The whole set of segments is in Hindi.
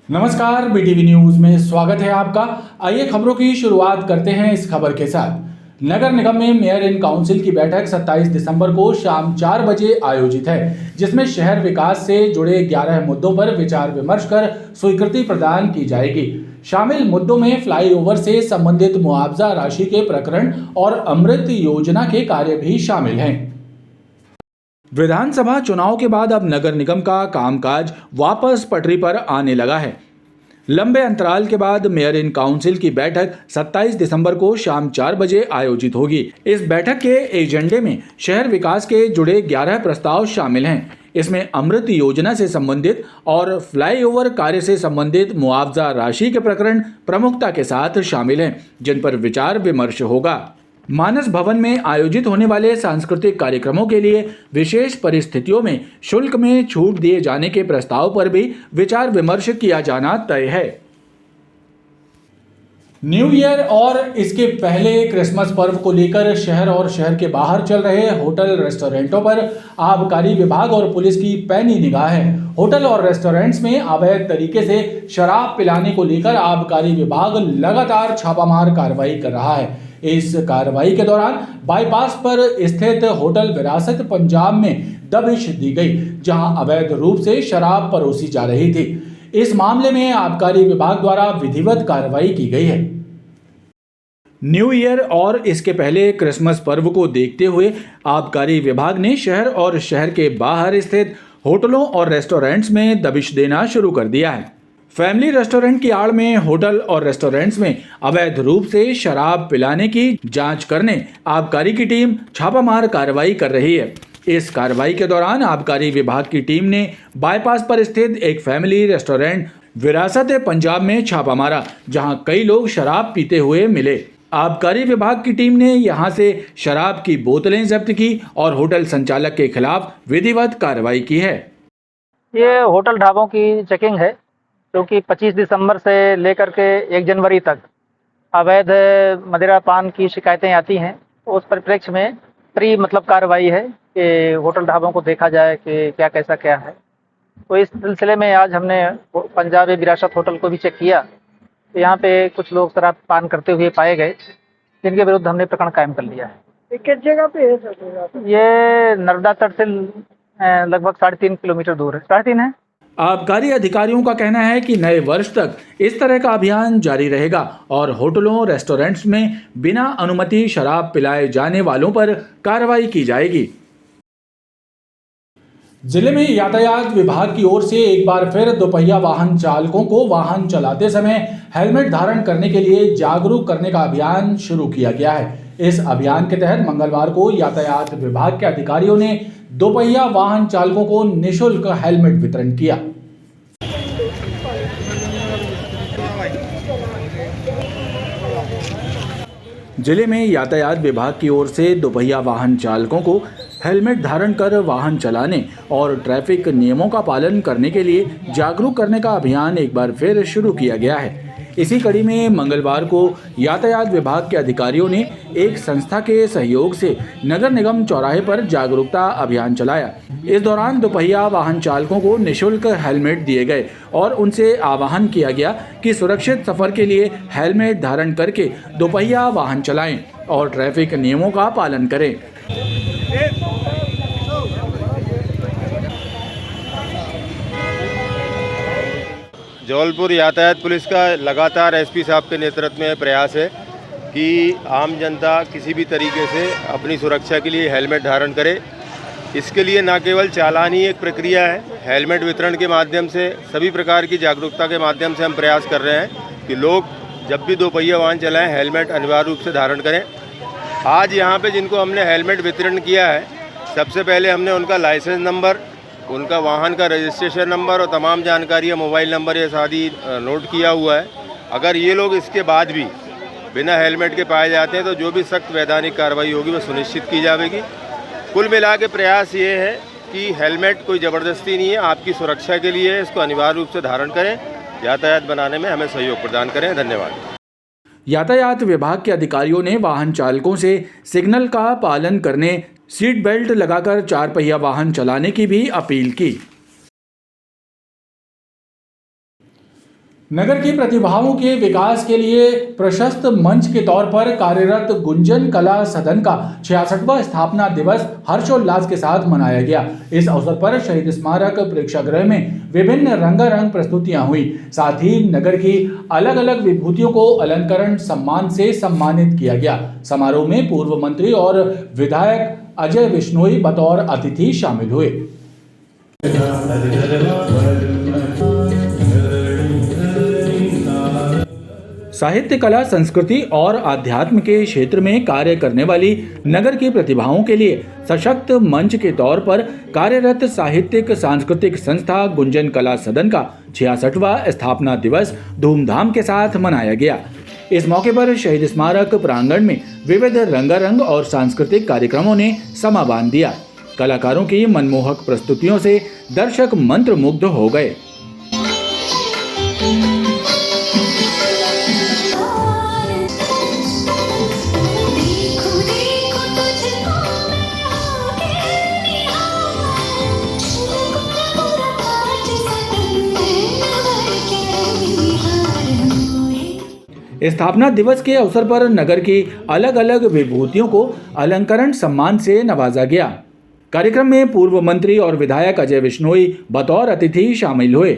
नमस्कार, बीटीवी न्यूज में स्वागत है आपका। आइए खबरों की शुरुआत करते हैं इस खबर के साथ। नगर निगम में मेयर इन काउंसिल की बैठक 27 दिसंबर को शाम 4 बजे आयोजित है, जिसमें शहर विकास से जुड़े 11 मुद्दों पर विचार विमर्श कर स्वीकृति प्रदान की जाएगी। शामिल मुद्दों में फ्लाईओवर से संबंधित मुआवजा राशि के प्रकरण और अमृत योजना के कार्य भी शामिल हैं। विधानसभा चुनाव के बाद अब नगर निगम का कामकाज वापस पटरी पर आने लगा है। लंबे अंतराल के बाद मेयर इन काउंसिल की बैठक 27 दिसंबर को शाम 4 बजे आयोजित होगी। इस बैठक के एजेंडे में शहर विकास के जुड़े 11 प्रस्ताव शामिल हैं। इसमें अमृत योजना से संबंधित और फ्लाईओवर कार्य से संबंधित मुआवजा राशि के प्रकरण प्रमुखता के साथ शामिल हैं, जिन पर विचार विमर्श होगा। मानस भवन में आयोजित होने वाले सांस्कृतिक कार्यक्रमों के लिए विशेष परिस्थितियों में शुल्क में छूट दिए जाने के प्रस्ताव पर भी विचार विमर्श किया जाना तय है। न्यू ईयर और इसके पहले क्रिसमस पर्व को लेकर शहर और शहर के बाहर चल रहे होटल रेस्टोरेंटों पर आबकारी विभाग और पुलिस की पैनी निगाह है। होटल और रेस्टोरेंट्स में अवैध तरीके से शराब पिलाने को लेकर आबकारी विभाग लगातार छापामार कार्रवाई कर रहा है। इस कार्रवाई के दौरान बाईपास पर स्थित होटल विरासत पंजाब में दबिश दी गई, जहां अवैध रूप से शराब परोसी जा रही थी। इस मामले में आबकारी विभाग द्वारा विधिवत कार्रवाई की गई है। न्यू ईयर और इसके पहले क्रिसमस पर्व को देखते हुए आबकारी विभाग ने शहर और शहर के बाहर स्थित होटलों और रेस्टोरेंट्स में दबिश देना शुरू कर दिया है। फैमिली रेस्टोरेंट की आड़ में होटल और रेस्टोरेंट्स में अवैध रूप से शराब पिलाने की जांच करने आबकारी की टीम छापामार कार्रवाई कर रही है। इस कार्रवाई के दौरान आबकारी विभाग की टीम ने बाईपास पर स्थित एक फैमिली रेस्टोरेंट विरासत पंजाब में छापा मारा, जहां कई लोग शराब पीते हुए मिले। आबकारी विभाग की टीम ने यहां से शराब की बोतलें जब्त की और होटल संचालक के खिलाफ विधिवत कार्रवाई की है। ये होटल ढाबों की चेकिंग है, क्योंकि 25 दिसंबर से लेकर के 1 जनवरी तक अवैध मदिरा पान की शिकायतें आती हैं। उस परिप्रेक्ष्य में कार्रवाई है कि होटल ढाबों को देखा जाए कि क्या कैसा क्या है। तो इस सिलसिले में आज हमने पंजाब विरासत होटल को भी चेक किया। तो यहाँ पे कुछ लोग शराब पान करते हुए पाए गए, जिनके विरुद्ध हमने प्रकरण कायम कर लिया है। किस जगह पे है सर? ये नर्मदा तट से लगभग 3.5 किलोमीटर दूर है। 3.5 है। आबकारी अधिकारियों का कहना है कि नए वर्ष तक इस तरह का अभियान जारी रहेगा और होटलों रेस्टोरेंट्स में बिना अनुमति शराब पिलाए जाने वालों पर कार्रवाई की जाएगी। जिले में यातायात विभाग की ओर से एक बार फिर दोपहिया वाहन चालकों को वाहन चलाते समय हेलमेट धारण करने के लिए जागरूक करने का अभियान शुरू किया गया है। इस अभियान के तहत मंगलवार को यातायात विभाग के अधिकारियों ने दोपहिया वाहन चालकों को निःशुल्क हेलमेट वितरण किया। जिले में यातायात विभाग की ओर से दोपहिया वाहन चालकों को हेलमेट धारण कर वाहन चलाने और ट्रैफिक नियमों का पालन करने के लिए जागरूक करने का अभियान एक बार फिर शुरू किया गया है। इसी कड़ी में मंगलवार को यातायात विभाग के अधिकारियों ने एक संस्था के सहयोग से नगर निगम चौराहे पर जागरूकता अभियान चलाया। इस दौरान दोपहिया वाहन चालकों को निःशुल्क हेलमेट दिए गए और उनसे आह्वान किया गया कि सुरक्षित सफर के लिए हेलमेट धारण करके दोपहिया वाहन चलाएं और ट्रैफिक नियमों का पालन करें। जबलपुर यातायात पुलिस का लगातार एसपी साहब के नेतृत्व में प्रयास है कि आम जनता किसी भी तरीके से अपनी सुरक्षा के लिए हेलमेट धारण करे। इसके लिए न केवल चालानी एक प्रक्रिया है, हेलमेट वितरण के माध्यम से सभी प्रकार की जागरूकता के माध्यम से हम प्रयास कर रहे हैं कि लोग जब भी दोपहिया वाहन चलाएं हेलमेट अनिवार्य रूप से धारण करें। आज यहाँ पे जिनको हमने हेलमेट वितरण किया है, सबसे पहले हमने उनका लाइसेंस नंबर, उनका वाहन का रजिस्ट्रेशन नंबर और तमाम जानकारियाँ, मोबाइल नंबर ये आदि नोट किया हुआ है। अगर ये लोग इसके बाद भी बिना हेलमेट के पाए जाते हैं तो जो भी सख्त वैधानिक कार्रवाई होगी वो सुनिश्चित की जाएगी। कुल मिला के प्रयास ये है कि हेलमेट कोई ज़बरदस्ती नहीं है, आपकी सुरक्षा के लिए है। इसको अनिवार्य रूप से धारण करें, यातायात बनाने में हमें सहयोग प्रदान करें। धन्यवाद। यातायात विभाग के अधिकारियों ने वाहन चालकों से सिग्नल का पालन करने, सीट बेल्ट लगाकर 4 पहिया वाहन चलाने की भी अपील की। नगर की प्रतिभाओं के विकास के लिए प्रशस्त मंच के तौर पर कार्यरत गुंजन कला सदन का 66वां स्थापना दिवस हर्षोल्लास के साथ मनाया गया। इस अवसर पर शहीद स्मारक प्रेक्षागृह में विभिन्न रंगारंग प्रस्तुतियां हुई। साथ ही नगर की अलग अलग विभूतियों को अलंकरण सम्मान से सम्मानित किया गया। समारोह में पूर्व मंत्री और विधायक अजय बिश्नोई बतौर अतिथि शामिल हुए। साहित्य, कला, संस्कृति और आध्यात्म के क्षेत्र में कार्य करने वाली नगर की प्रतिभाओं के लिए सशक्त मंच के तौर पर कार्यरत साहित्यिक सांस्कृतिक संस्था गुंजन कला सदन का 66वां स्थापना दिवस धूमधाम के साथ मनाया गया। इस मौके पर शहीद स्मारक प्रांगण में विविध रंगारंग और सांस्कृतिक कार्यक्रमों ने समा बांध दिया। कलाकारों की मनमोहक प्रस्तुतियों से दर्शक मंत्रमुग्ध हो गए। स्थापना दिवस के अवसर पर नगर की अलग अलग विभूतियों को अलंकरण सम्मान से नवाजा गया। कार्यक्रम में पूर्व मंत्री और विधायक अजय बिश्नोई बतौर अतिथि शामिल हुए।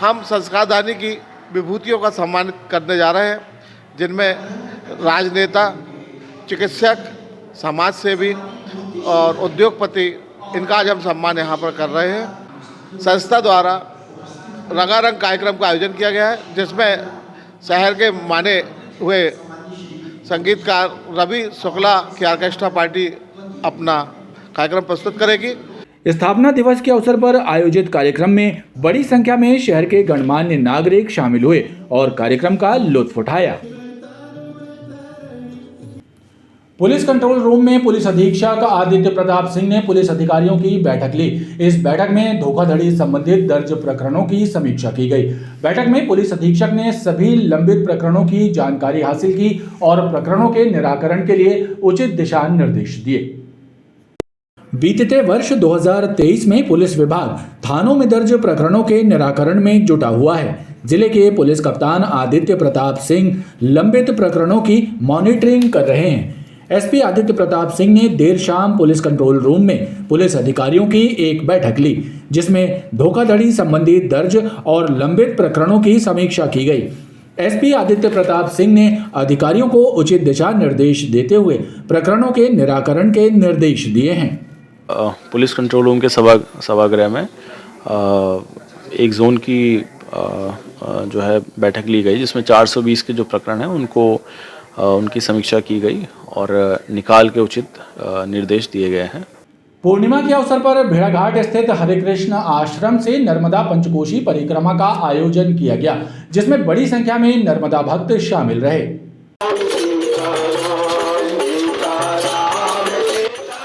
हम संस्कारदानी की विभूतियों का सम्मान करने जा रहे हैं, जिनमें राजनेता, चिकित्सक, समाज सेवी और उद्योगपति, इनका आज हम सम्मान यहाँ पर कर रहे हैं। संस्था द्वारा रंगारंग कार्यक्रम का आयोजन किया गया है, जिसमें शहर के माने हुए संगीतकार रवि शुक्ला की ऑर्केस्ट्रा पार्टी अपना कार्यक्रम प्रस्तुत करेगी। स्थापना दिवस के अवसर पर आयोजित कार्यक्रम में बड़ी संख्या में शहर के गणमान्य नागरिक शामिल हुए और कार्यक्रम का लुत्फ उठाया। पुलिस कंट्रोल रूम में पुलिस अधीक्षक आदित्य प्रताप सिंह ने पुलिस अधिकारियों की बैठक ली। इस बैठक में धोखाधड़ी संबंधित दर्ज प्रकरणों की समीक्षा की गई। बैठक में पुलिस अधीक्षक ने सभी लंबित प्रकरणों की जानकारी हासिल की और प्रकरणों के निराकरण के लिए उचित दिशा निर्देश दिए। बीते वर्ष 2023 में पुलिस विभाग थानों में दर्ज प्रकरणों के निराकरण में जुटा हुआ है। जिले के पुलिस कप्तान आदित्य प्रताप सिंह लंबित प्रकरणों की मॉनिटरिंग कर रहे हैं। एसपी आदित्य प्रताप सिंह ने देर शाम पुलिस कंट्रोल रूम में पुलिस अधिकारियों की एक बैठक ली, जिसमें धोखाधड़ी संबंधी दर्ज और लंबित प्रकरणों की समीक्षा की गई। एसपी आदित्य प्रताप सिंह ने अधिकारियों को उचित दिशा निर्देश देते हुए प्रकरणों के निराकरण के निर्देश दिए हैं। पुलिस कंट्रोल रूम के सभागृह में एक जोन की जो है बैठक ली गई, जिसमें 420 के जो प्रकरण हैं उनकी समीक्षा की गई और निकाल के उचित निर्देश दिए गए हैं। पूर्णिमा के अवसर पर भेड़ाघाट स्थित हरे कृष्ण आश्रम से नर्मदा पंचकोशी परिक्रमा का आयोजन किया गया, जिसमें बड़ी संख्या में नर्मदा भक्त शामिल रहे।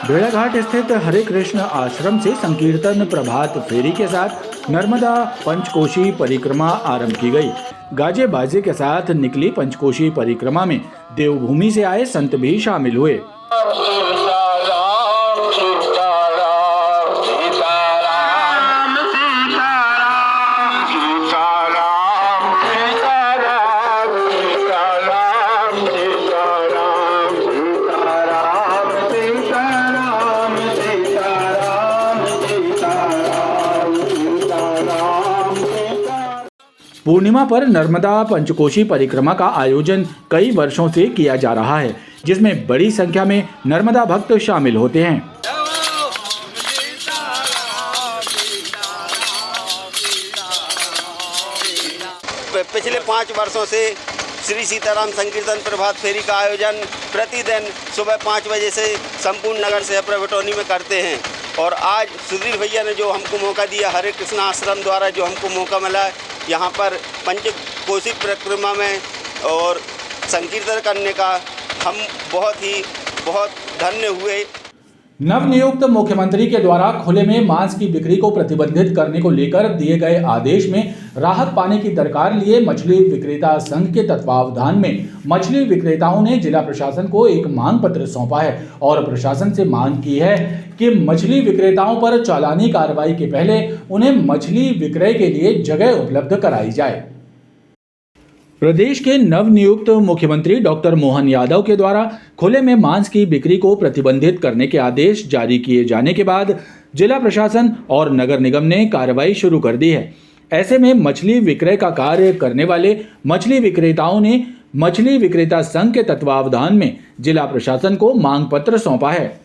भेड़ाघाट स्थित हरे कृष्ण आश्रम से संकीर्तन प्रभात फेरी के साथ नर्मदा पंचकोशी परिक्रमा आरंभ की गई। गाजे बाजे के साथ निकली पंचकोशी परिक्रमा में देवभूमि से आए संत भी शामिल हुए। पूर्णिमा पर नर्मदा पंचकोशी परिक्रमा का आयोजन कई वर्षों से किया जा रहा है, जिसमें बड़ी संख्या में नर्मदा भक्त शामिल होते हैं। पिछले 5 वर्षों से श्री सीताराम संकीर्तन प्रभात फेरी का आयोजन प्रतिदिन सुबह 5 बजे से संपूर्ण नगर से प्रवटोनी में करते हैं। और आज सुधीर भैया ने जो हमको मौका दिया, हरे कृष्ण आश्रम द्वारा जो हमको मौका मिला यहाँ पर पंचकोशी परिक्रमा में और संकीर्तन करने का, हम बहुत धन्य हुए। नवनियुक्त मुख्यमंत्री के द्वारा खुले में मांस की बिक्री को प्रतिबंधित करने को लेकर दिए गए आदेश में राहत पाने की दरकार लिए मछली विक्रेता संघ के तत्वावधान में मछली विक्रेताओं ने जिला प्रशासन को एक मांग पत्र सौंपा है और प्रशासन से मांग की है कि मछली विक्रेताओं पर चालानी कार्रवाई के पहले उन्हें मछली विक्रय के लिए जगह उपलब्ध कराई जाए। प्रदेश के नवनियुक्त मुख्यमंत्री डॉक्टर मोहन यादव के द्वारा खुले में मांस की बिक्री को प्रतिबंधित करने के आदेश जारी किए जाने के बाद जिला प्रशासन और नगर निगम ने कार्रवाई शुरू कर दी है। ऐसे में मछली विक्रय का कार्य करने वाले मछली विक्रेताओं ने मछली विक्रेता संघ के तत्वावधान में जिला प्रशासन को मांग पत्र सौंपा है।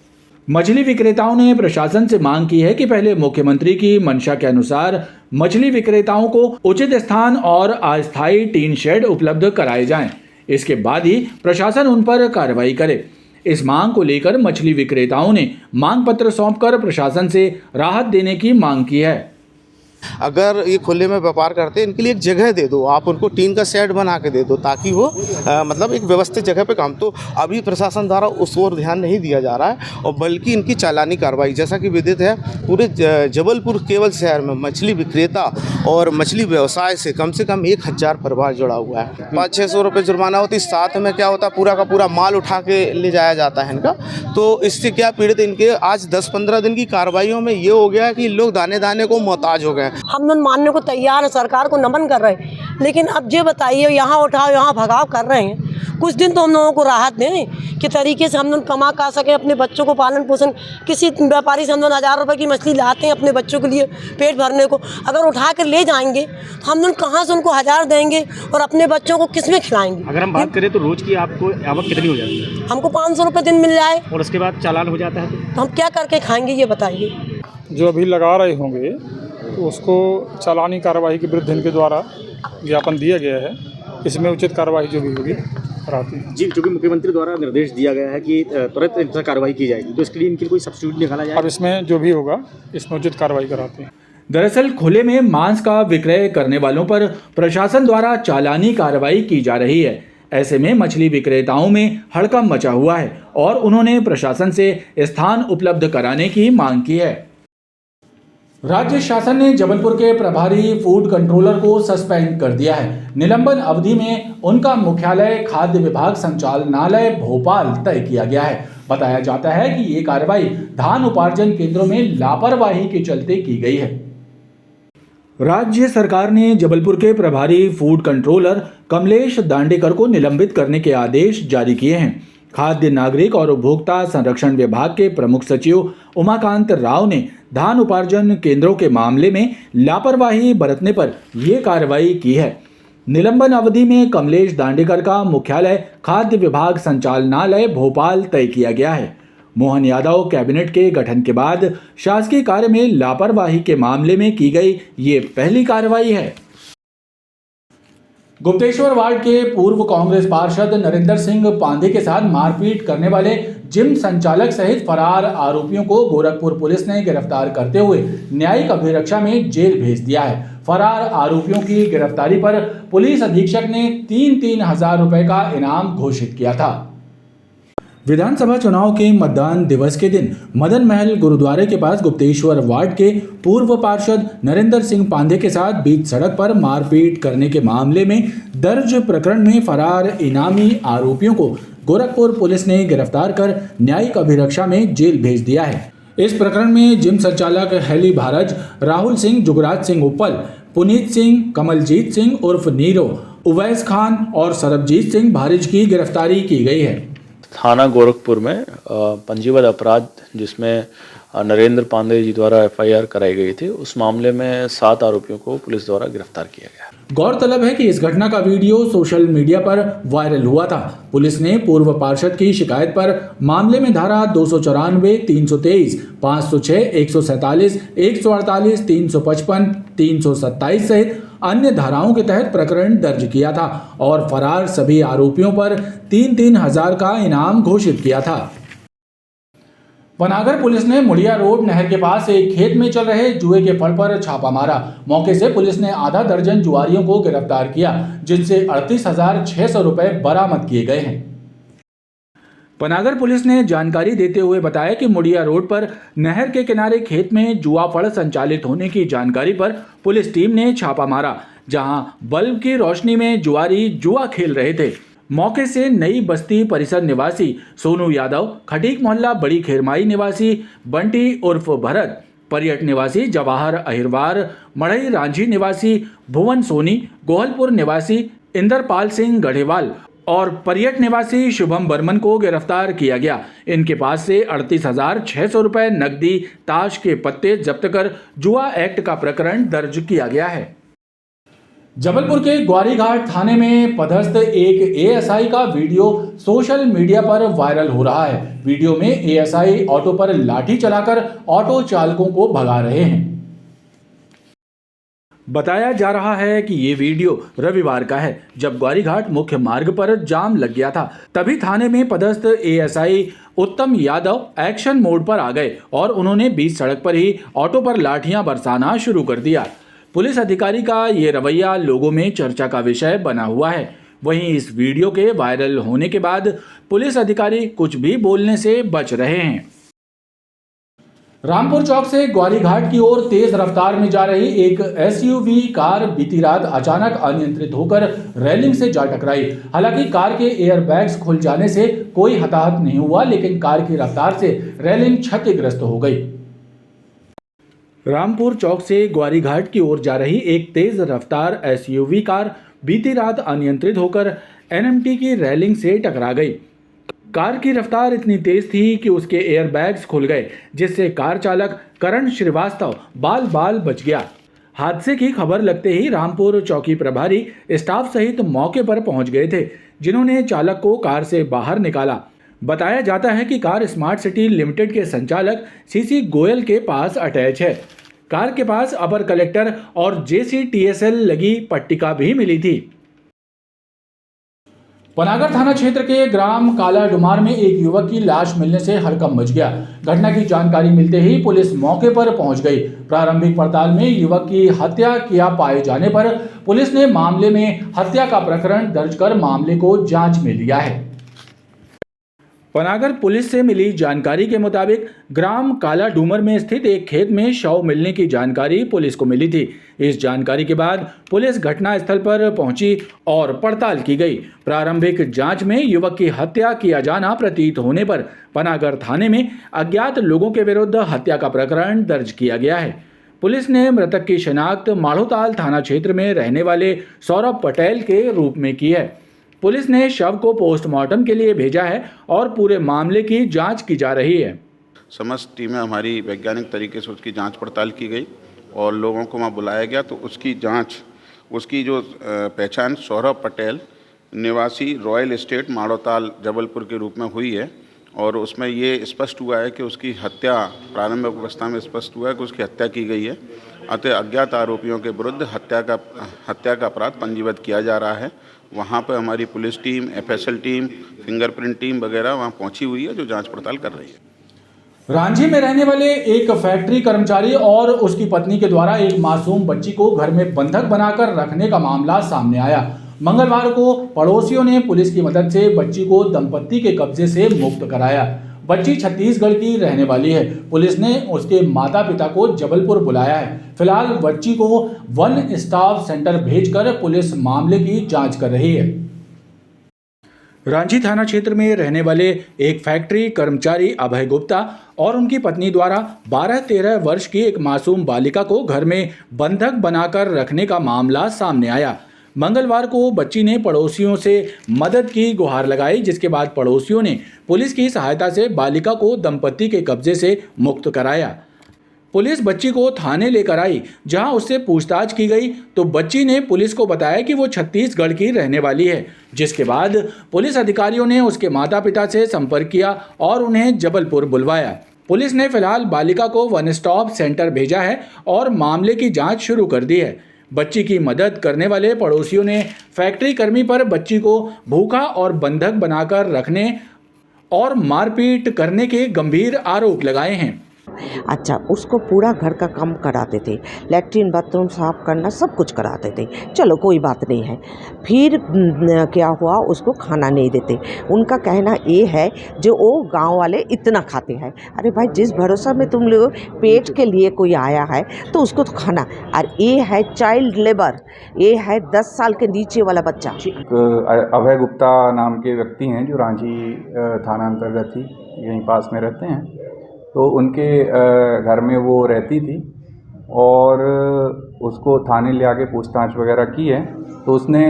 मछली विक्रेताओं ने प्रशासन से मांग की है कि पहले मुख्यमंत्री की मंशा के अनुसार मछली विक्रेताओं को उचित स्थान और अस्थायी टीन शेड उपलब्ध कराए जाएं। इसके बाद ही प्रशासन उन पर कार्रवाई करे। इस मांग को लेकर मछली विक्रेताओं ने मांग पत्र सौंपकर प्रशासन से राहत देने की मांग की है। अगर ये खुले में व्यापार करते हैं, इनके लिए एक जगह दे दो, आप उनको टीन का शेड बना के दे दो ताकि वो मतलब एक व्यवस्थित जगह पे काम। तो अभी प्रशासन द्वारा उस ओर ध्यान नहीं दिया जा रहा है और बल्कि इनकी चालानी कार्रवाई, जैसा कि विदित है पूरे जबलपुर केवल शहर में मछली विक्रेता और मछली व्यवसाय से कम 1000 परिवार जुड़ा हुआ है। 500-600 रुपये जुर्माना होती, साथ में क्या होता पूरा का पूरा माल उठा के ले जाया जाता है इनका। तो इससे क्या पीड़ित इनके आज 10-15 दिन की कार्रवाइयों में ये हो गया कि लोग दाने दाने को मोहताज हो गए। हम लोग मानने को तैयार हैं, सरकार को नमन कर रहे हैं, लेकिन अब ये बताइए यहाँ उठाओ यहाँ भगाव कर रहे हैं। कुछ दिन तो हम लोगों को राहत दें कि तरीके से हम लोग कमा खा सकें, अपने बच्चों को पालन पोषण। किसी व्यापारी से हम लोग 1000 रुपये की मछली लाते हैं अपने बच्चों के लिए पेट भरने को, अगर उठा कर ले जाएंगे तो हम लोग कहाँ से उनको 1000 देंगे और अपने बच्चों को किस में खिलाएंगे। अगर हम बात करें तो रोज की आपको आवक कितनी हो जाती है? हमको 500 रुपये दिन मिल जाए और उसके बाद चालान हो जाता है तो हम क्या करके खाएंगे, ये बताइए। जो अभी लगा रहे होंगे तो उसको चालानी कार्रवाई के विरुद्ध इनके द्वारा ज्ञापन दिया गया है, इसमें उचित कार्रवाई जो भी होगी कराती है। जी, चूँकि मुख्यमंत्री द्वारा निर्देश दिया गया है कि तुरंत इन पर कार्रवाई की जाएगी, तो इसके लिए इनके कोई सब्स्टिट्यूट निकाला जाए। अब इसमें जो भी होगा इसमें उचित कार्रवाई कराते हैं। दरअसल खुले में मांस का विक्रय करने वालों पर प्रशासन द्वारा चालानी कार्रवाई की जा रही है। ऐसे में मछली विक्रेताओं में हड़कंप मचा हुआ है और उन्होंने प्रशासन से स्थान उपलब्ध कराने की मांग की है। राज्य शासन ने जबलपुर के प्रभारी फूड कंट्रोलर को सस्पेंड कर दिया है। निलंबन अवधि में उनका मुख्यालय खाद्य विभाग संचालनालय भोपाल तय किया गया है। बताया जाता है कि ये कार्रवाई धान उपार्जन केंद्रों में लापरवाही के चलते की गई है। राज्य सरकार ने जबलपुर के प्रभारी फूड कंट्रोलर कमलेश दांडेकर को निलंबित करने के आदेश जारी किए हैं। खाद्य नागरिक और उपभोक्ता संरक्षण विभाग के प्रमुख सचिव उमाकांत राव ने धान उपार्जन केंद्रों के मामले में लापरवाही बरतने पर यह कार्रवाई की है। निलंबन अवधि में कमलेश दांडेकर का मुख्यालय खाद्य विभाग संचालनालय भोपाल तय किया गया है। मोहन यादव कैबिनेट के गठन के बाद शासकीय कार्य में लापरवाही के मामले में की गई ये पहली कार्रवाई है। गुप्तेश्वर वार्ड के पूर्व कांग्रेस पार्षद नरेंद्र सिंह पांडे के साथ मारपीट करने वाले जिम संचालक सहित फरार आरोपियों को गोरखपुर पुलिस ने गिरफ्तार करते हुए न्यायिक अभिरक्षा में जेल भेज दिया है। फरार आरोपियों की गिरफ्तारी पर पुलिस अधीक्षक ने 3-3 हजार रुपए का इनाम घोषित किया था। विधानसभा चुनाव के मतदान दिवस के दिन मदन महल गुरुद्वारे के पास गुप्तेश्वर वार्ड के पूर्व पार्षद नरेंद्र सिंह पांडे के साथ बीच सड़क पर मारपीट करने के मामले में दर्ज प्रकरण में फरार इनामी आरोपियों को गोरखपुर पुलिस ने गिरफ्तार कर न्यायिक अभिरक्षा में जेल भेज दिया है। इस प्रकरण में जिम संचालक हेली भारज, राहुल सिंह, जुगराज सिंह उप्पल, पुनीत सिंह, कमलजीत सिंह उर्फ नीरो, उवैस खान और सरबजीत सिंह भारिज की गिरफ्तारी की गई है। थाना गोरखपुर में पंजीबद्ध अपराध जिसमें नरेंद्र पांडे जी द्वारा एफआईआर कराई गई थी, उस मामले में 7 आरोपियों को पुलिस द्वारा गिरफ्तार किया गया। गौरतलब है कि इस घटना का वीडियो सोशल मीडिया पर वायरल हुआ था। पुलिस ने पूर्व पार्षद की शिकायत पर मामले में धारा 294, 323, 506, 147, 148, 355, 327 सहित अन्य धाराओं के तहत प्रकरण दर्ज किया था और फरार सभी आरोपियों पर 3-3 हजार का इनाम घोषित किया था। वनागर पुलिस ने मुड़िया रोड नहर के पास एक खेत में चल रहे जुए के फल पर छापा मारा। मौके से पुलिस ने आधा दर्जन जुआरियों को गिरफ्तार किया, जिनसे 38,600 रुपए बरामद किए गए हैं। पनागर पुलिस ने जानकारी देते हुए बताया कि मुड़िया रोड पर नहर के किनारे खेत में जुआ फड़ संचालित होने की जानकारी पर पुलिस टीम ने छापा मारा, जहां बल्ब की रोशनी में जुआरी जुआ खेल रहे थे। मौके से नई बस्ती परिसर निवासी सोनू यादव, खटीक मोहल्ला बड़ी खेरमाई निवासी बंटी उर्फ भरत, परियट निवासी जवाहर अहिरवार, मढ़ई रांझी निवासी भुवन सोनी, गोहलपुर निवासी इंदरपाल सिंह गढ़ेवाल और परियट निवासी शुभम बर्मन को गिरफ्तार किया गया। इनके पास से 38,600 रुपए नकदी, ताश के पत्ते जब्त कर जुआ एक्ट का प्रकरण दर्ज किया गया है। जबलपुर के ग्वारीघाट थाने में पदस्थ एक एएसआई का वीडियो सोशल मीडिया पर वायरल हो रहा है। वीडियो में एएसआई ऑटो पर लाठी चलाकर ऑटो चालकों को भगा रहे हैं। बताया जा रहा है कि ये वीडियो रविवार का है, जब ग्वारीघाट मुख्य मार्ग पर जाम लग गया था। तभी थाने में पदस्थ एएसआई उत्तम यादव एक्शन मोड पर आ गए और उन्होंने बीच सड़क पर ही ऑटो पर लाठियां बरसाना शुरू कर दिया। पुलिस अधिकारी का ये रवैया लोगों में चर्चा का विषय बना हुआ है। वहीं इस वीडियो के वायरल होने के बाद पुलिस अधिकारी कुछ भी बोलने से बच रहे हैं। रामपुर चौक से ग्वारीघाट की ओर तेज रफ्तार में जा रही एक एसयूवी कार बीती रात अचानक अनियंत्रित होकर रेलिंग से जा टकराई। हालांकि कार के एयरबैग्स खुल जाने से कोई हताहत नहीं हुआ, लेकिन कार की रफ्तार से रेलिंग क्षतिग्रस्त हो गई। रामपुर चौक से ग्वारीघाट की ओर जा रही एक तेज रफ्तार एसयूवी कार बीती रात अनियंत्रित होकर एनएमटी की रेलिंग से टकरा गई। कार की रफ्तार इतनी तेज थी कि उसके एयरबैग्स खुल गए, जिससे कार चालक करण श्रीवास्तव बाल बाल बच गया। हादसे की खबर लगते ही रामपुर चौकी प्रभारी स्टाफ सहित मौके पर पहुंच गए थे, जिन्होंने चालक को कार से बाहर निकाला। बताया जाता है कि कार स्मार्ट सिटी लिमिटेड के संचालक सीसी गोयल के पास अटैच है। कार के पास अपर कलेक्टर और JCTSL लगी पट्टिका भी मिली थी। पनागर थाना क्षेत्र के ग्राम काला डुमार में एक युवक की लाश मिलने से हड़कंप मच गया। घटना की जानकारी मिलते ही पुलिस मौके पर पहुंच गई। प्रारंभिक पड़ताल में युवक की हत्या किया पाए जाने पर पुलिस ने मामले में हत्या का प्रकरण दर्ज कर मामले को जांच में लिया है। पनागर पुलिस से मिली जानकारी के मुताबिक ग्राम काला डूमर में स्थित एक खेत में शव मिलने की जानकारी पुलिस को मिली थी। इस जानकारी के बाद पुलिस घटनास्थल पर पहुंची और पड़ताल की गई। प्रारंभिक जांच में युवक की हत्या किया जाना प्रतीत होने पर पनागर थाने में अज्ञात लोगों के विरुद्ध हत्या का प्रकरण दर्ज किया गया है। पुलिस ने मृतक की शिनाख्त माढ़ोताल थाना क्षेत्र में रहने वाले सौरभ पटेल के रूप में की है। पुलिस ने शव को पोस्टमार्टम के लिए भेजा है और पूरे मामले की जांच की जा रही है। समस्त टीमें हमारी वैज्ञानिक तरीके से उसकी जांच पड़ताल की गई और लोगों को वहाँ बुलाया गया, तो उसकी जांच, उसकी जो पहचान सौरभ पटेल निवासी रॉयल एस्टेट माढ़ोताल जबलपुर के रूप में हुई है और उसमें ये स्पष्ट हुआ है कि उसकी हत्या, प्रारंभिक अवस्था में स्पष्ट हुआ है कि उसकी हत्या की गई है। अतः अज्ञात आरोपियों के विरुद्ध हत्या का अपराध पंजीबद्ध किया जा रहा है। वहाँ पर हमारी police team, FSL team, fingerprint team वगैरह वहाँ पहुँची हुई है, जो जांच पड़ताल कर रही है। रांझी में रहने वाले एक फैक्ट्री कर्मचारी और उसकी पत्नी के द्वारा एक मासूम बच्ची को घर में बंधक बनाकर रखने का मामला सामने आया। मंगलवार को पड़ोसियों ने पुलिस की मदद से बच्ची को दंपत्ति के कब्जे से मुक्त कराया। बच्ची छत्तीसगढ़ की रहने वाली है। पुलिस ने उसके माता पिता को जबलपुर बुलाया है। फिलहाल बच्ची को वन स्टॉप सेंटर भेजकर पुलिस मामले की जांच कर रही है। रांझी थाना क्षेत्र में रहने वाले एक फैक्ट्री कर्मचारी अभय गुप्ता और उनकी पत्नी द्वारा 12-13 वर्ष की एक मासूम बालिका को घर में बंधक बनाकर रखने का मामला सामने आया। मंगलवार को बच्ची ने पड़ोसियों से मदद की गुहार लगाई, जिसके बाद पड़ोसियों ने पुलिस की सहायता से बालिका को दंपत्ति के कब्जे से मुक्त कराया। पुलिस बच्ची को थाने लेकर आई, जहां उससे पूछताछ की गई तो बच्ची ने पुलिस को बताया कि वो छत्तीसगढ़ की रहने वाली है, जिसके बाद पुलिस अधिकारियों ने उसके माता पिता से संपर्क किया और उन्हें जबलपुर बुलवाया। पुलिस ने फिलहाल बालिका को वन स्टॉप सेंटर भेजा है और मामले की जांच शुरू कर दी है। बच्ची की मदद करने वाले पड़ोसियों ने फैक्ट्री कर्मी पर बच्ची को भूखा और बंधक बनाकर रखने और मारपीट करने के गंभीर आरोप लगाए हैं। अच्छा, उसको पूरा घर का काम कराते थे, लैट्रिन बाथरूम साफ करना सब कुछ कराते थे। चलो कोई बात नहीं है। फिर क्या हुआ, उसको खाना नहीं देते। उनका कहना ये है जो वो गांव वाले इतना खाते हैं। अरे भाई, जिस भरोसा में तुम लोग पेट के लिए कोई आया है तो उसको तो खाना। और ये है चाइल्ड लेबर, ये है 10 साल के नीचे वाला बच्चा। अभय गुप्ता नाम के व्यक्ति हैं जो रांची थाना अंतर्गत ही यहीं पास में रहते हैं। तो उनके घर में वो रहती थी और उसको थाने ले आके पूछताछ वगैरह की है। तो उसने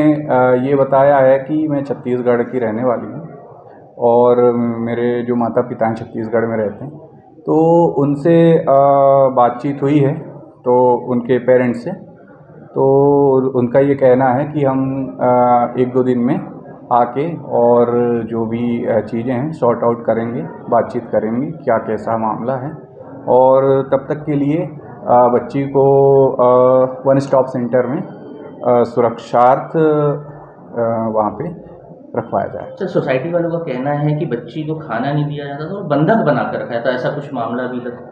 ये बताया है कि मैं छत्तीसगढ़ की रहने वाली हूँ और मेरे जो माता पिता हैं छत्तीसगढ़ में रहते हैं। तो उनसे बातचीत हुई है तो उनके पेरेंट्स से, तो उनका ये कहना है कि हम 1-2 दिन में आके और जो भी चीज़ें हैं सॉर्ट आउट करेंगे, बातचीत करेंगे क्या कैसा मामला है। और तब तक के लिए बच्ची को वन स्टॉप सेंटर में सुरक्षार्थ वहाँ पे रखवाया जाए। सर, सोसाइटी वालों का कहना है कि बच्ची को खाना नहीं दिया जाता था और बंधक बना कर रखा था, ऐसा कुछ मामला भी लगता।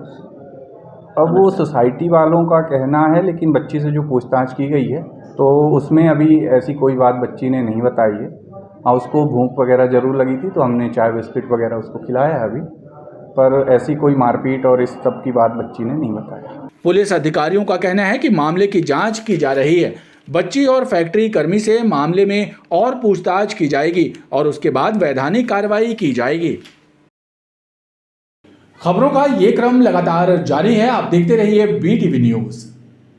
अब वो सोसाइटी वालों का कहना है, लेकिन बच्ची से जो पूछताछ की गई है तो उसमें अभी ऐसी कोई बात बच्ची ने नहीं बताई है। हाँ, उसको भूख वगैरह ज़रूर लगी थी तो हमने चाय बिस्किट वगैरह उसको खिलाया है अभी, पर ऐसी कोई मारपीट और इस सब की बात बच्ची ने नहीं बताया। पुलिस अधिकारियों का कहना है कि मामले की जांच की जा रही है। बच्ची और फैक्ट्री कर्मी से मामले में और पूछताछ की जाएगी और उसके बाद वैधानिक कार्रवाई की जाएगी। खबरों का ये क्रम लगातार जारी है। आप देखते रहिए BTV न्यूज़।